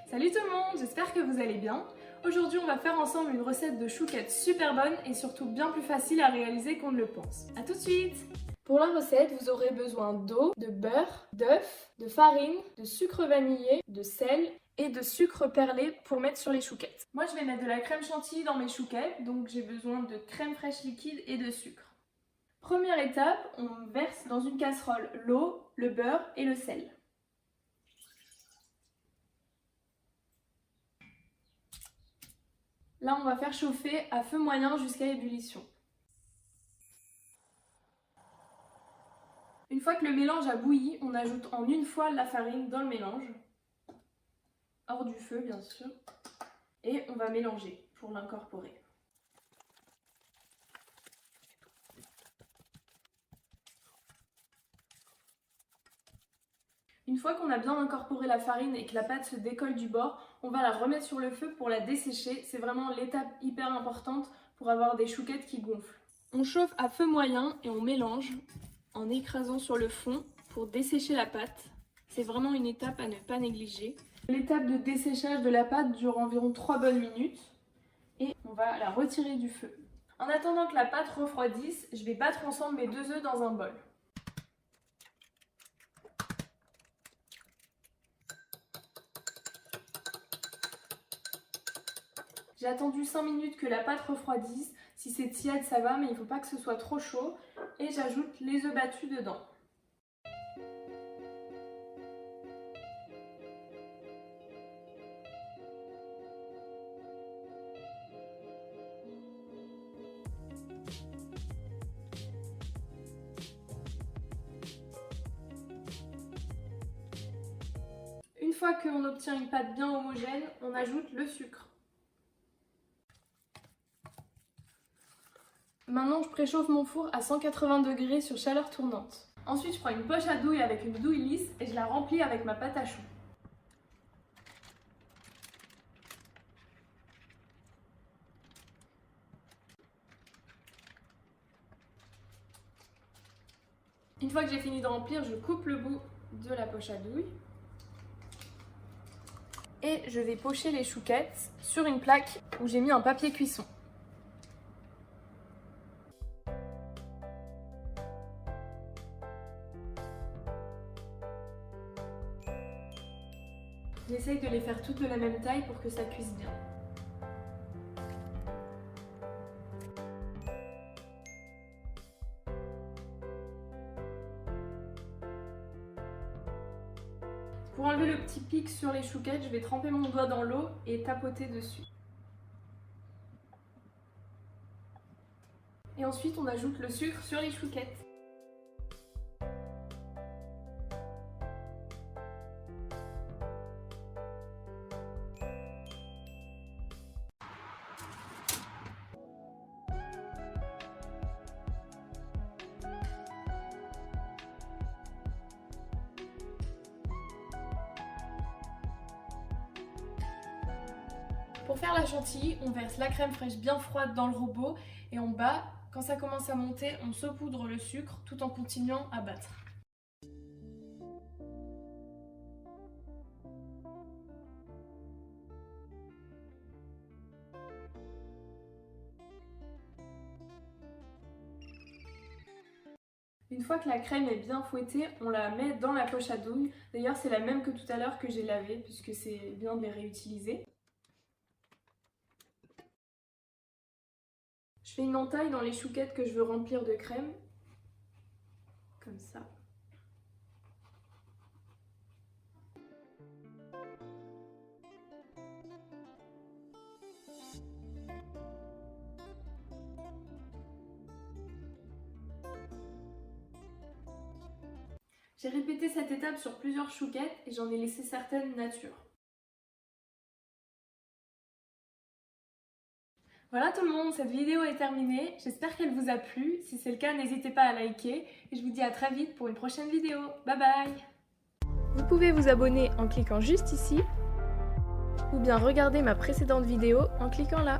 Salut tout le monde, j'espère que vous allez bien. Aujourd'hui on va faire ensemble une recette de chouquettes super bonne et surtout bien plus facile à réaliser qu'on ne le pense. A tout de suite! Pour la recette, vous aurez besoin d'eau, de beurre, d'œufs, de farine, de sucre vanillé, de sel et de sucre perlé pour mettre sur les chouquettes. Moi je vais mettre de la crème chantilly dans mes chouquettes, donc j'ai besoin de crème fraîche liquide et de sucre. Première étape, on verse dans une casserole l'eau, le beurre et le sel. Là, on va faire chauffer à feu moyen jusqu'à ébullition. Une fois que le mélange a bouilli, on ajoute en une fois la farine dans le mélange, hors du feu bien sûr, et on va mélanger pour l'incorporer. Une fois qu'on a bien incorporé la farine et que la pâte se décolle du bord, on va la remettre sur le feu pour la dessécher. C'est vraiment l'étape hyper importante pour avoir des chouquettes qui gonflent. On chauffe à feu moyen et on mélange en écrasant sur le fond pour dessécher la pâte. C'est vraiment une étape à ne pas négliger. L'étape de desséchage de la pâte dure environ 3 bonnes minutes et on va la retirer du feu. En attendant que la pâte refroidisse, je vais battre ensemble mes 2 œufs dans un bol. J'ai attendu 5 minutes que la pâte refroidisse. Si c'est tiède, ça va, mais il ne faut pas que ce soit trop chaud. Et j'ajoute les œufs battus dedans. Une fois qu'on obtient une pâte bien homogène, on ajoute le sucre. Maintenant, je préchauffe mon four à 180 degrés sur chaleur tournante. Ensuite, je prends une poche à douille avec une douille lisse et je la remplis avec ma pâte à choux. Une fois que j'ai fini de remplir, je coupe le bout de la poche à douille. Et je vais pocher les chouquettes sur une plaque où j'ai mis un papier cuisson. J'essaye de les faire toutes de la même taille pour que ça cuise bien. Pour enlever le petit pic sur les chouquettes, je vais tremper mon doigt dans l'eau et tapoter dessus. Et ensuite, on ajoute le sucre sur les chouquettes. Pour faire la chantilly, on verse la crème fraîche bien froide dans le robot et on bat. Quand ça commence à monter, on saupoudre le sucre tout en continuant à battre. Une fois que la crème est bien fouettée, on la met dans la poche à douille. D'ailleurs, c'est la même que tout à l'heure que j'ai lavée puisque c'est bien de les réutiliser. Je fais une entaille dans les chouquettes que je veux remplir de crème, comme ça. J'ai répété cette étape sur plusieurs chouquettes et j'en ai laissé certaines nature. Voilà tout le monde, cette vidéo est terminée. J'espère qu'elle vous a plu. Si c'est le cas, n'hésitez pas à liker. Et je vous dis à très vite pour une prochaine vidéo. Bye bye! Vous pouvez vous abonner en cliquant juste ici ou bien regarder ma précédente vidéo en cliquant là.